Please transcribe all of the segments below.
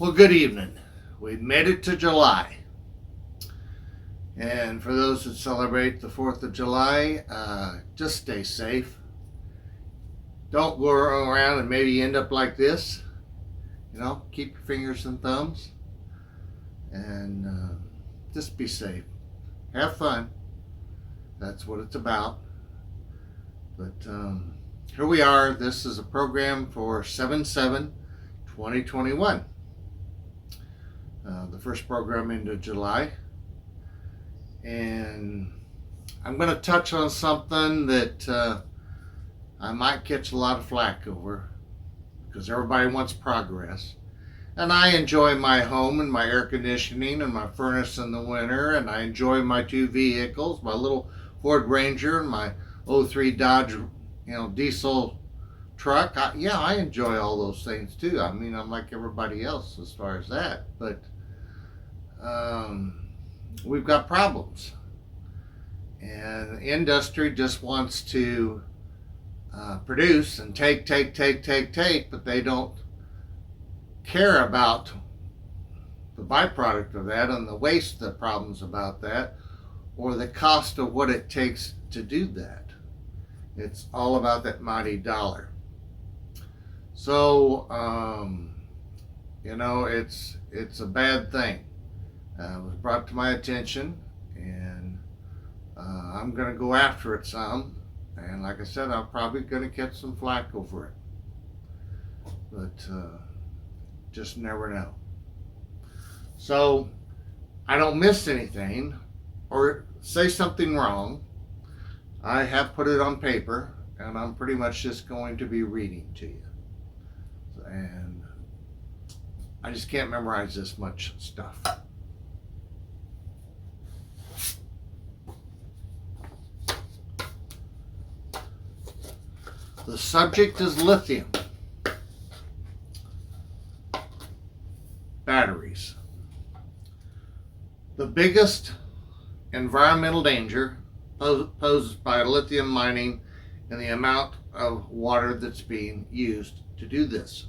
Well, good evening. We've made it to July. And for those that celebrate the 4th of July, just stay safe. Don't go around and maybe end up like this. You know, keep your fingers and thumbs. And just be safe. Have fun. That's what it's about. But here we are. This is a program for 7/7/2021. The first program into July. And I'm going to touch on something that I might catch a lot of flack over because everybody wants progress. And I enjoy my home and my air conditioning and my furnace in the winter, and I enjoy my two vehicles, my little Ford Ranger and my '03 Dodge, diesel truck. I enjoy all those things too. I mean, I'm like everybody else as far as that, but we've got problems, and the industry just wants to produce and take, but they don't care about the byproduct of that and the waste, the problems about that, or the cost of what it takes to do that. It's all about that mighty dollar. So it's a bad thing. It was brought to my attention, and I'm going to go after it some. And like I said, I'm probably going to catch some flack over it. But just never know. So I don't miss anything or say something wrong. I have put it on paper, and I'm pretty much just going to be reading to you. And I just can't memorize this much stuff. The subject is lithium. Batteries. The biggest environmental danger posed by lithium mining and the amount of water that's being used to do this.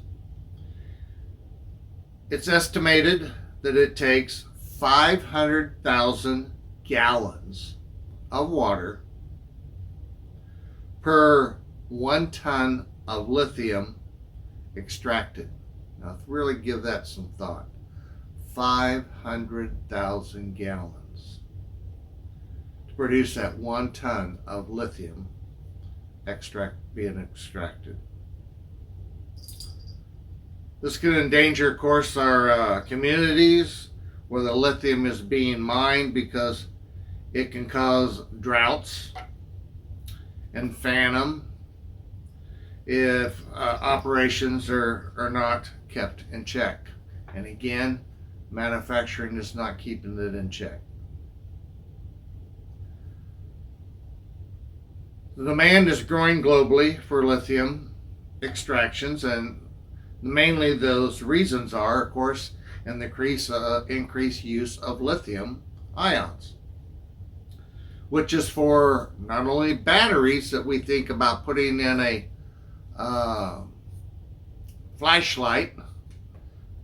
It's estimated that it takes 500,000 gallons of water per 1 ton of lithium extracted. Now, really give that some thought. 500,000 gallons to produce that 1 ton of lithium being extracted. This can endanger, of course, our communities where the lithium is being mined, because it can cause droughts and famine if operations are not kept in check. And again, manufacturing is not keeping it in check. The demand is growing globally for lithium extractions, and mainly those reasons are, of course, an increased use of lithium ions, which is for not only batteries that we think about putting in a flashlight,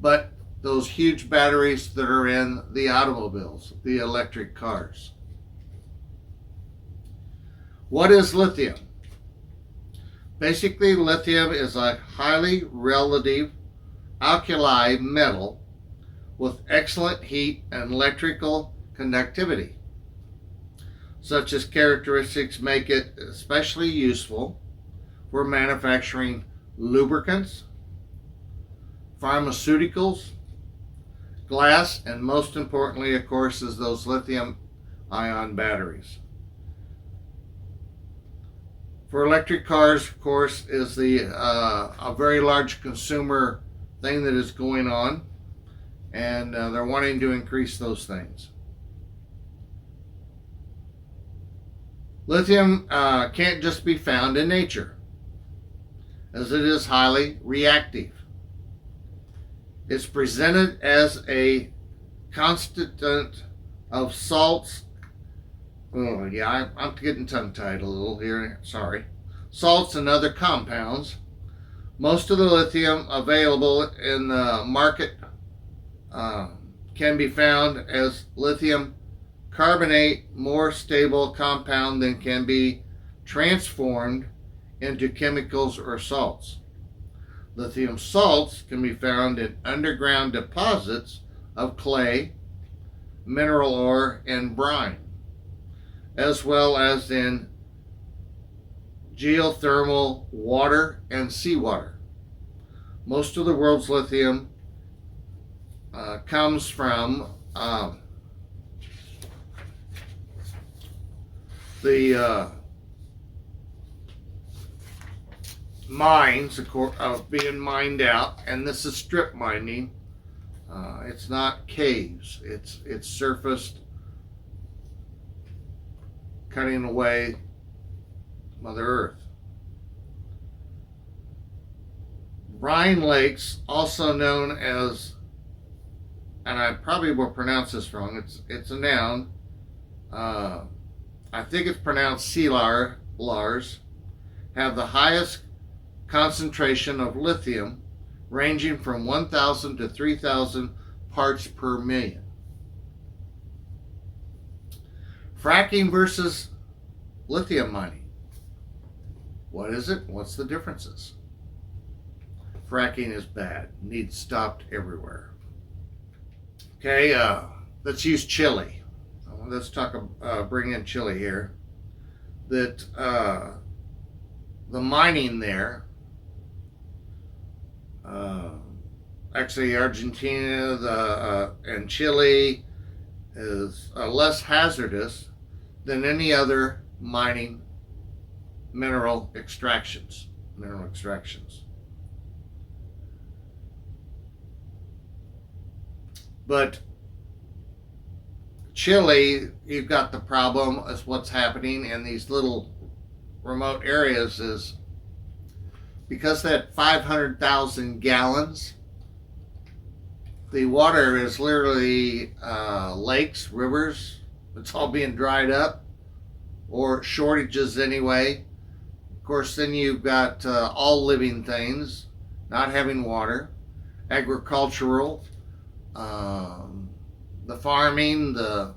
but those huge batteries that are in the automobiles, the electric cars. What is lithium? Basically, lithium is a highly relative alkali metal with excellent heat and electrical conductivity. Such as characteristics make it especially useful for manufacturing lubricants, pharmaceuticals, glass, and most importantly, of course, is those lithium ion batteries. For electric cars, of course, is a very large consumer thing that is going on, and they're wanting to increase those things. Lithium can't just be found in nature, as it is highly reactive. It's presented as a constituent of salts. Oh yeah, I'm getting tongue-tied a little here, sorry. Salts and other compounds. Most of the lithium available in the market can be found as lithium carbonate, more stable compound than can be transformed into chemicals or salts. Lithium salts can be found in underground deposits of clay, mineral ore, and brine, as well as in geothermal water and seawater. Most of the world's lithium comes from the mines being mined out, and this is strip mining. It's not caves. It's surfaced, cutting away Mother Earth. Brine lakes, also known as, and I probably will pronounce this wrong. It's a noun. I think it's pronounced lars, have the highest concentration of lithium, ranging from 1,000 to 3,000 parts per million. Fracking versus lithium mining. What is it? What's the differences? Fracking is bad. Needs stopped everywhere. Okay, let's use Chile. Let's bring in Chile here. That the mining there, actually Argentina and Chile is less hazardous than any other mining mineral extractions. But Chile, you've got the problem as what's happening in these little remote areas is because that 500,000 gallons, the water is literally lakes, rivers. It's all being dried up, or shortages anyway. Of course, then you've got all living things not having water, agricultural, the farming, the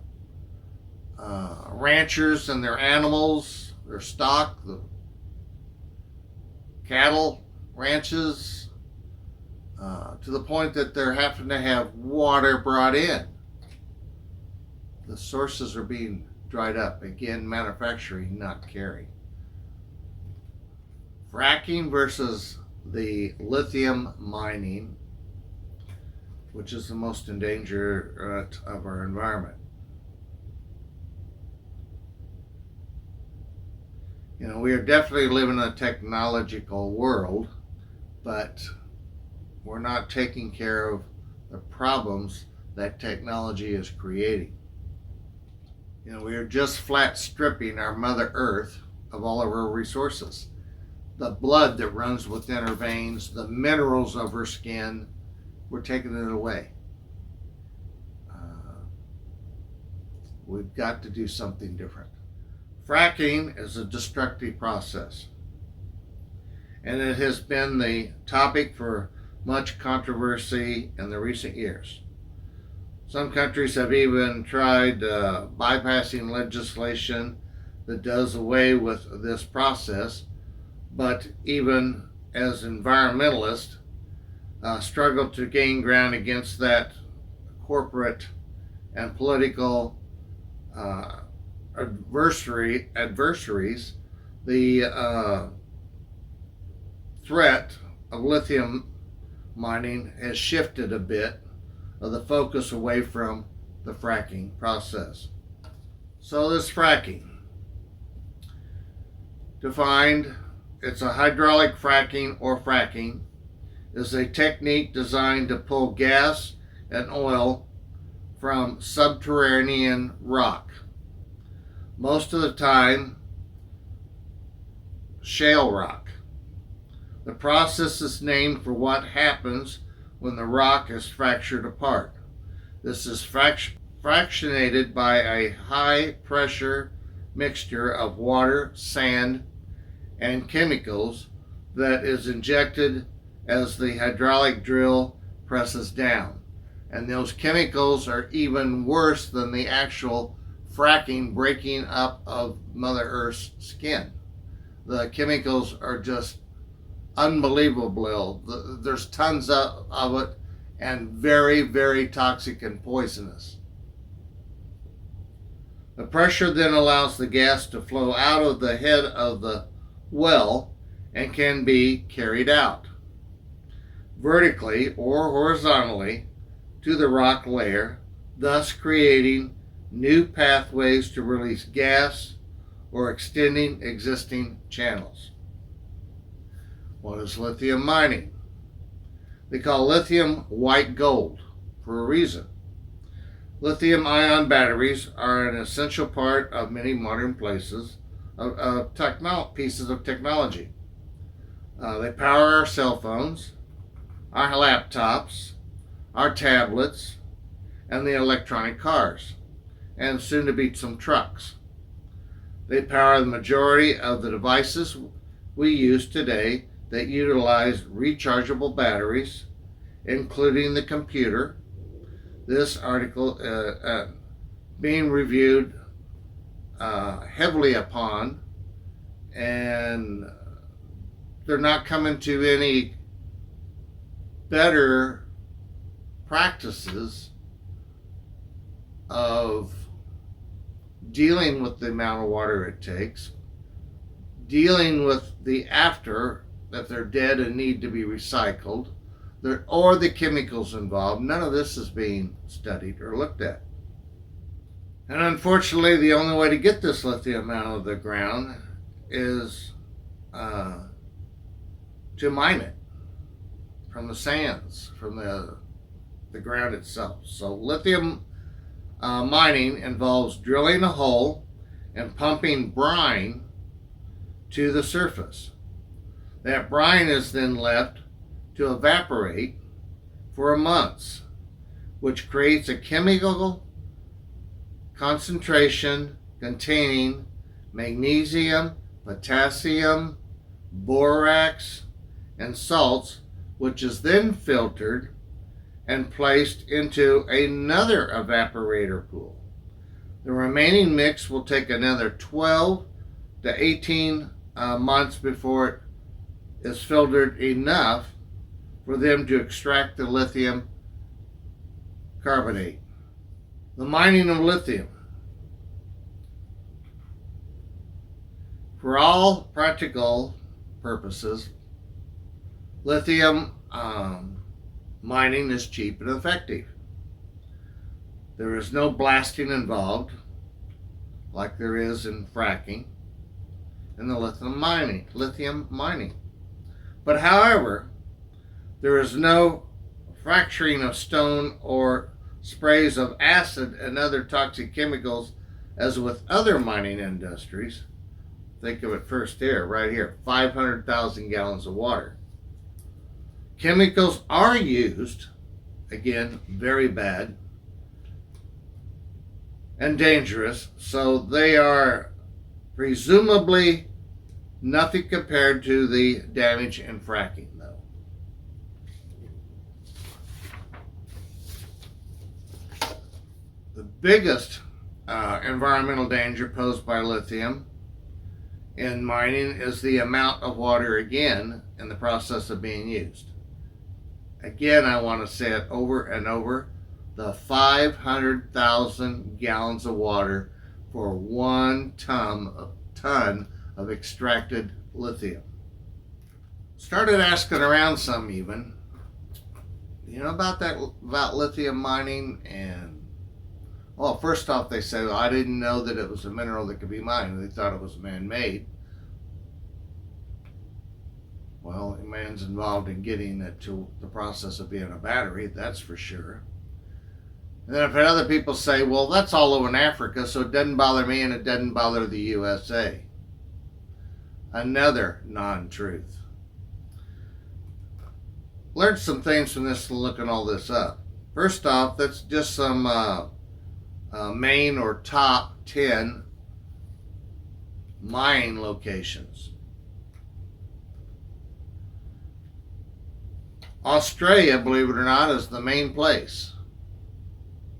ranchers and their animals, their stock, the cattle ranches, to the point that they're having to have water brought in. The sources are being dried up. Again, manufacturing, not carry. Fracking versus the lithium mining, which is the most in danger of our environment. You know, we are definitely living in a technological world, but we're not taking care of the problems that technology is creating. You know, we are just flat stripping our Mother Earth of all of her resources. The blood that runs within her veins, the minerals of her skin, we're taking it away. We've got to do something different. Fracking is a destructive process, and it has been the topic for much controversy in the recent years. Some countries have even tried bypassing legislation that does away with this process, but even as environmentalists, struggle to gain ground against that corporate and political adversaries. The threat of lithium mining has shifted a bit of the focus away from the fracking process. So this fracking, defined, it's a hydraulic fracking or fracking, is a technique designed to pull gas and oil from subterranean rock. Most of the time, shale rock. The process is named for what happens when the rock is fractured apart. This is fractionated by a high pressure mixture of water, sand, and chemicals that is injected as the hydraulic drill presses down. And those chemicals are even worse than the actual fracking breaking up of Mother Earth's skin. The chemicals are just unbelievable. There's tons of it, and very, very toxic and poisonous. The pressure then allows the gas to flow out of the head of the well and can be carried out vertically or horizontally to the rock layer, thus creating new pathways to release gas or extending existing channels. What is lithium mining? They call lithium white gold for a reason. Lithium-ion batteries are an essential part of many modern pieces of technology. They power our cell phones, our laptops, our tablets, and the electronic cars, and soon to be some trucks. They power the majority of the devices we use today that utilize rechargeable batteries, including the computer. This article being reviewed heavily upon, and they're not coming to any better practices of dealing with the amount of water it takes, dealing with the after that they're dead and need to be recycled, or the chemicals involved. None of this is being studied or looked at. And unfortunately, the only way to get this lithium out of the ground is to mine it from the sands, from the ground itself. So lithium mining involves drilling a hole and pumping brine to the surface. That brine is then left to evaporate for months, which creates a chemical concentration containing magnesium, potassium, borax, and salts, which is then filtered and placed into another evaporator pool. The remaining mix will take another 12 to 18 months before it is filtered enough for them to extract the lithium carbonate. The mining of lithium. For all practical purposes, lithium mining is cheap and effective. There is no blasting involved like there is in fracking and the lithium mining. But however, there is no fracturing of stone or sprays of acid and other toxic chemicals as with other mining industries. Think of it first here, right here, 500,000 gallons of water. Chemicals are used, again, very bad and dangerous, so they are presumably nothing compared to the damage in fracking, though. The biggest environmental danger posed by lithium in mining is the amount of water, again, in the process of being used. Again, I want to say it over and over, the 500,000 gallons of water for 1 ton of extracted lithium. Started asking around some even, about lithium mining, and well, first off, they said, well, I didn't know that it was a mineral that could be mined. They thought it was man-made. Well, man's involved in getting it to the process of being a battery, that's for sure. And then I've had other people say, well, that's all over in Africa, so it doesn't bother me and it doesn't bother the USA. Another non-truth. Learned some things from this, looking all this up. First off, that's just some main or top 10 mine locations. Australia, believe it or not, is the main place.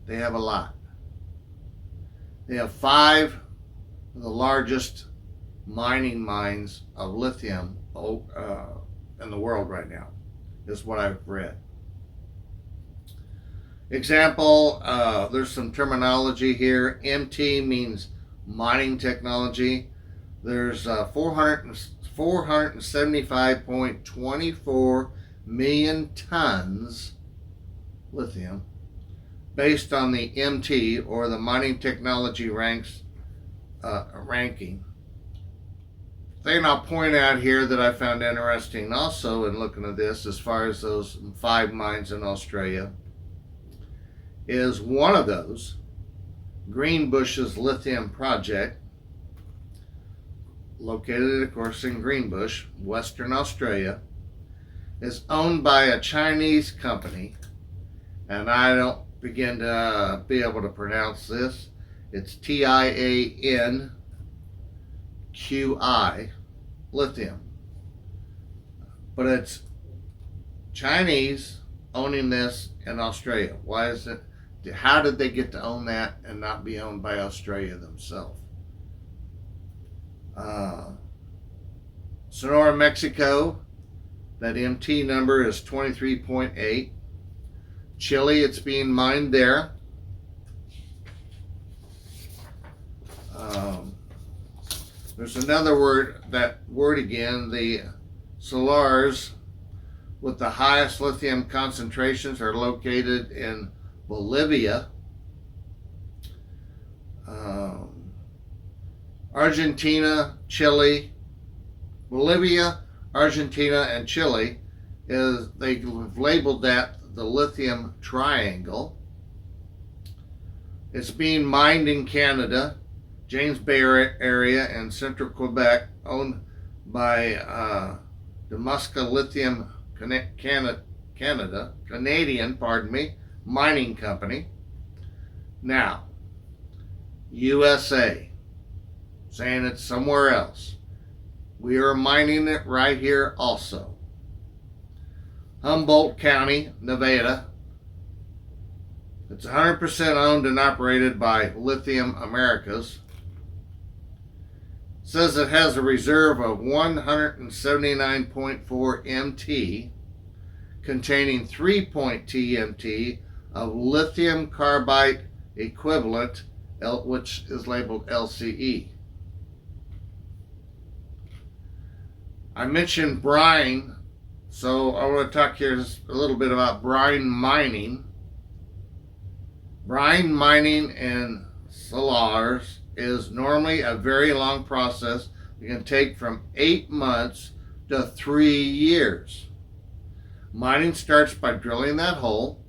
They have a lot. They have 5 of the largest mining mines of lithium in the world right now, is what I've read. Example, there's some terminology here. MT means mining technology. There's 475.24 million tons lithium based on the MT, or the mining technology ranking. Thing I'll point out here that I found interesting also in looking at this, as far as those 5 mines in Australia, is one of those, Greenbushes lithium project, located of course in Greenbush, Western Australia, is owned by a Chinese company, and I don't begin to be able to pronounce this. It's TIANQI lithium, but it's Chinese owning this in Australia. Why is it? How did they get to own that and not be owned by Australia themselves? Sonora, Mexico, that MT number is 23.8. Chile, it's being mined there. There's another word, that word again, the salars with the highest lithium concentrations are located in Bolivia, Argentina, Chile. Bolivia, Argentina, and Chile they've labeled that the lithium triangle. It's being mined in Canada, James Bay area, and central Quebec, owned by Damascus Lithium Canadian mining company. Now, USA, saying it's somewhere else. We are mining it right here also. Humboldt County, Nevada. It's 100% owned and operated by Lithium Americas. It says it has a reserve of 179.4 MT, containing 3.0 MT of lithium carbide equivalent, which is labeled LCE. I mentioned brine, so I want to talk here just a little bit about brine mining. Brine mining in salars is normally a very long process. It can take from 8 months to 3 years. Mining starts by drilling that hole,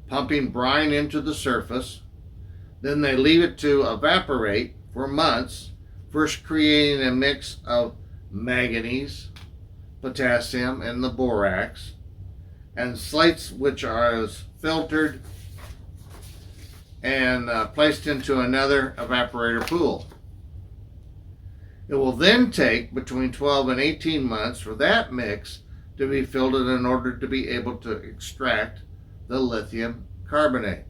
pumping brine into the surface. Then they leave it to evaporate for months, first creating a mix of manganese, potassium, and the borax, and slates, which are filtered and placed into another evaporator pool. It will then take between 12 and 18 months for that mix to be filtered in order to be able to extract the lithium carbonate,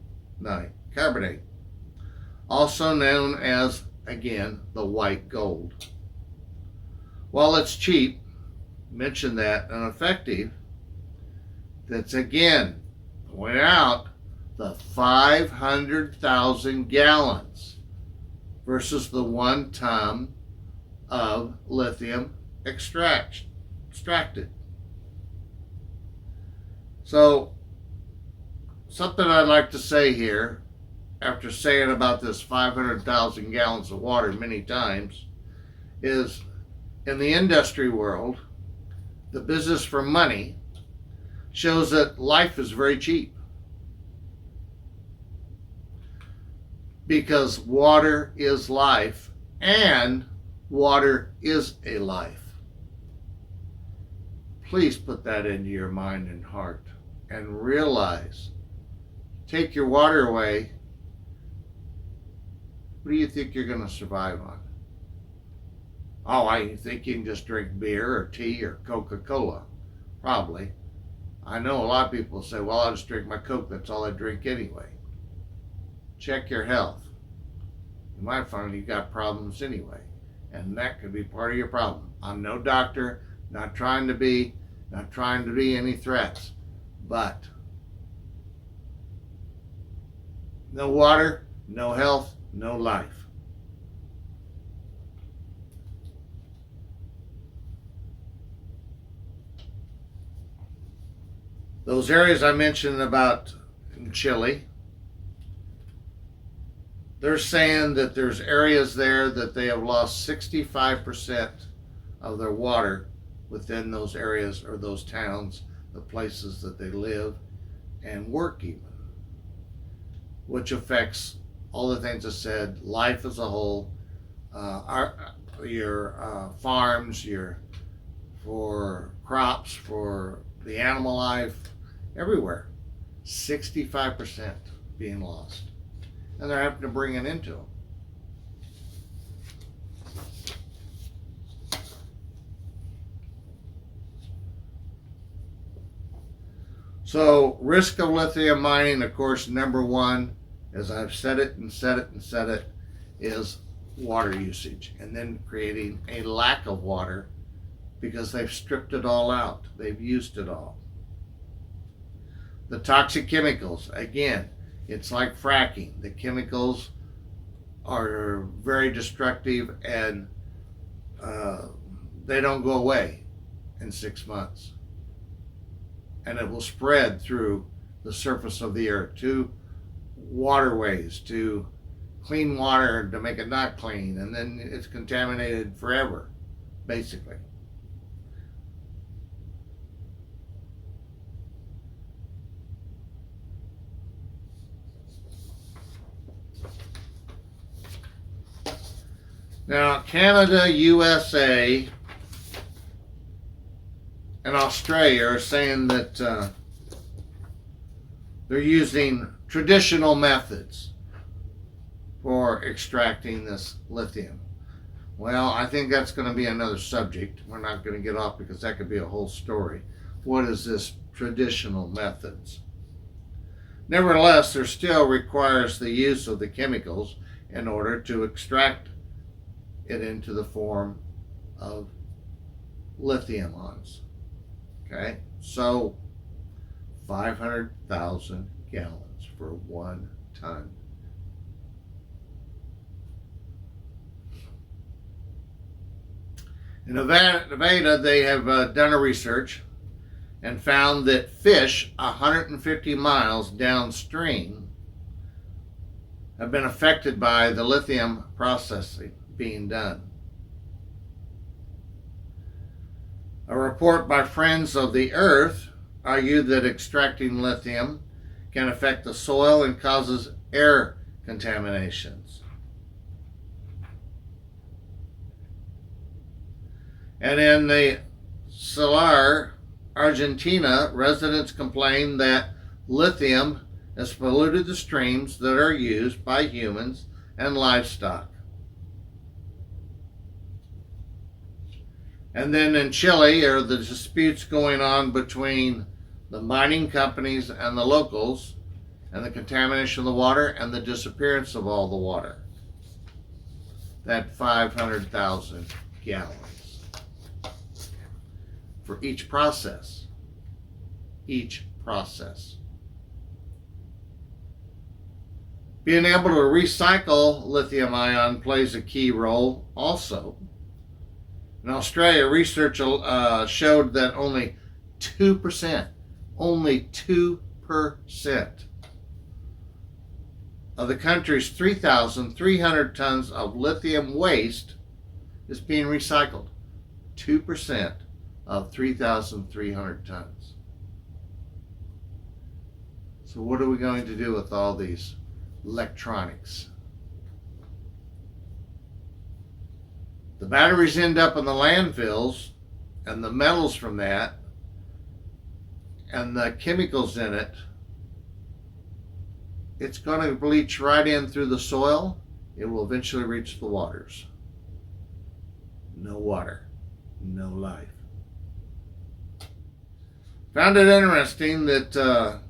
also known as, again, the white gold. While it's cheap, mention that, and effective, that's again, point out the 500,000 gallons versus the 1 ton of lithium extracted. So, something I'd like to say here, after saying about this 500,000 gallons of water many times, is in the industry world, the business for money shows that life is very cheap. Because water is life, and water is a life. Please put that into your mind and heart and realize, take your water away, what do you think you're going to survive on? Oh, I think you can just drink beer or tea or Coca-Cola. Probably. I know a lot of people say, well, I'll just drink my Coke. That's all I drink anyway. check your health. You might find you got problems anyway, and that could be part of your problem. I'm no doctor, not trying to be any threats, but no water, no health, no life. Those areas I mentioned about in Chile, they're saying that there's areas there that they have lost 65% of their water within those areas or those towns, the places that they live and work even, which affects all the things I said, life as a whole, your farms, for crops, for the animal life, everywhere. 65% being lost. And they're having to bring it into them. So, risk of lithium mining, of course, number one, as I've said it, is water usage. And then creating a lack of water because they've stripped it all out. They've used it all. The toxic chemicals, again, it's like fracking. The chemicals are very destructive and they don't go away in 6 months. And it will spread through the surface of the earth to waterways, to clean water to make it not clean, and then it's contaminated forever, basically. Now, Canada, USA, and Australia are saying that they're using traditional methods for extracting this lithium. Well, I think that's going to be another subject. We're not going to get off because that could be a whole story. What is this traditional methods? Nevertheless, there still requires the use of the chemicals in order to extract it into the form of lithium ions. Okay, so 500,000 gallons for 1 ton. In Nevada, they have done a research and found that fish 150 miles downstream have been affected by the lithium processing being done. A report by Friends of the Earth argued that extracting lithium can affect the soil and causes air contaminations. And in the Salar, Argentina, residents complained that lithium has polluted the streams that are used by humans and livestock. And then in Chile are the disputes going on between the mining companies and the locals, and the contamination of the water and the disappearance of all the water. That 500,000 gallons for each process. Each process. Being able to recycle lithium ion plays a key role also. In Australia, research showed that only 2% of the country's 3,300 tons of lithium waste is being recycled. 2% of 3,300 tons. So what are we going to do with all these electronics? The batteries end up in the landfills, and the metals from that, and the chemicals in it, it's going to bleach right in through the soil. It will eventually reach the waters. No water, no life. Found it interesting that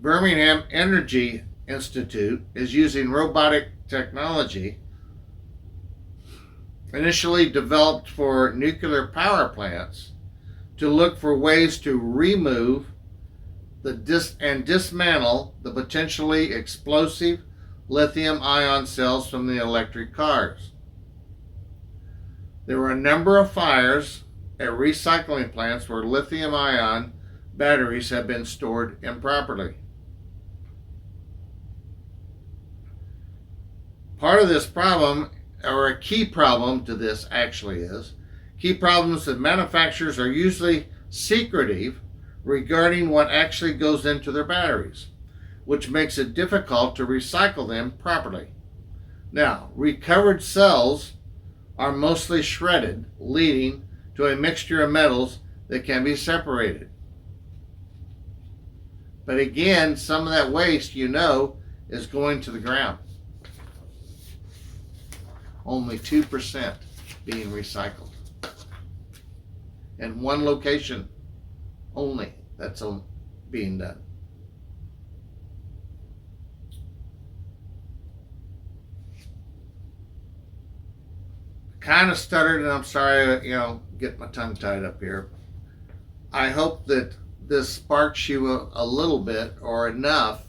Birmingham Energy Institute is using robotic technology initially developed for nuclear power plants to look for ways to remove and dismantle the potentially explosive lithium ion cells from the electric cars. There were a number of fires at recycling plants where lithium ion batteries have been stored improperly. Part of this problem, or a key problem to this actually is, key problems that manufacturers are usually secretive regarding what actually goes into their batteries, which makes it difficult to recycle them properly. Now, recovered cells are mostly shredded, leading to a mixture of metals that can be separated. But again, some of that waste, is going to the ground. Only 2% being recycled. And one location only that's being done. Kind of stuttered, and I'm sorry, get my tongue tied up here. I hope that this sparks you a little bit or enough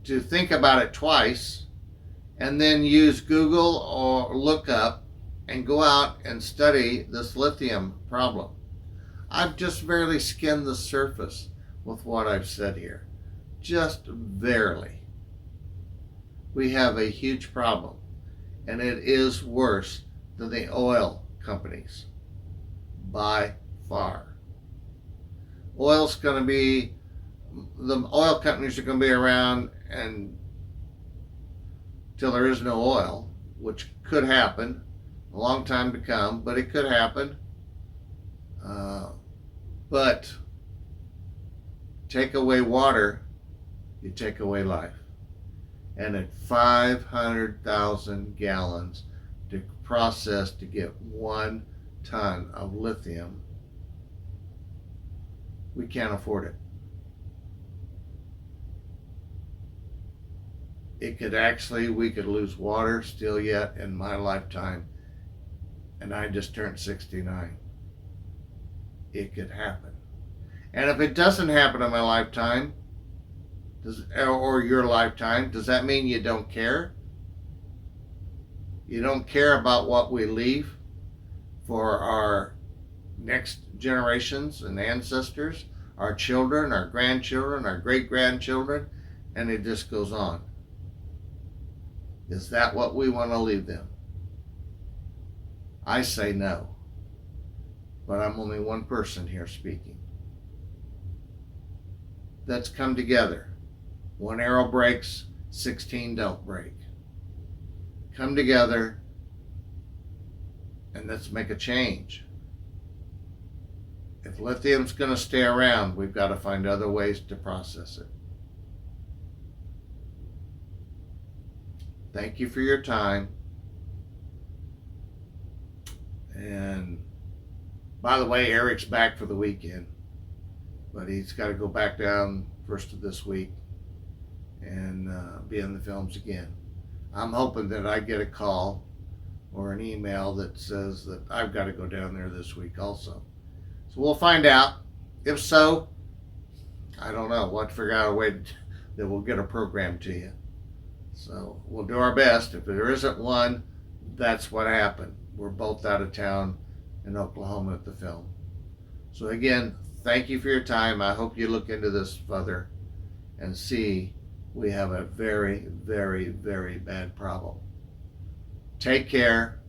to think about it twice, and then use Google or look up and go out and study this lithium problem. I've just barely skimmed the surface with what I've said here. Just barely. We have a huge problem, and it is worse than the oil companies by far. The oil companies are going to be around until there is no oil, which could happen, a long time to come, but it could happen. But take away water, you take away life. And at 500,000 gallons to process to get 1 ton of lithium, we can't afford it. We could lose water still yet in my lifetime, and I just turned 69. It could happen. And if it doesn't happen in my lifetime, or your lifetime, does that mean you don't care? You don't care about what we leave for our next generations and ancestors, our children, our grandchildren, our great-grandchildren, and it just goes on. Is that what we want to leave them? I say no. But I'm only one person here speaking. Let's come together. 1 arrow breaks, 16 don't break. Come together and let's make a change. If lithium's going to stay around, we've got to find other ways to process it. Thank you for your time. And by the way, Eric's back for the weekend, but he's got to go back down first of this week and be in the films again. I'm hoping that I get a call or an email that says that I've got to go down there this week also. So we'll find out. If so, I don't know. We'll have to figure out a way that we'll get a program to you. So we'll do our best. If there isn't one, that's what happened. We're both out of town in Oklahoma at the film. So again, thank you for your time. I hope you look into this further and see we have a very, very, very bad problem. Take care.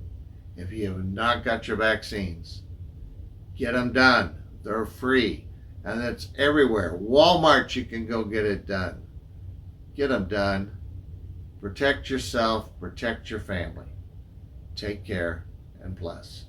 If you have not got your vaccines, get them done. They're free. And it's everywhere. Walmart, you can go get it done. Get them done. Protect yourself. Protect your family. Take care and bless.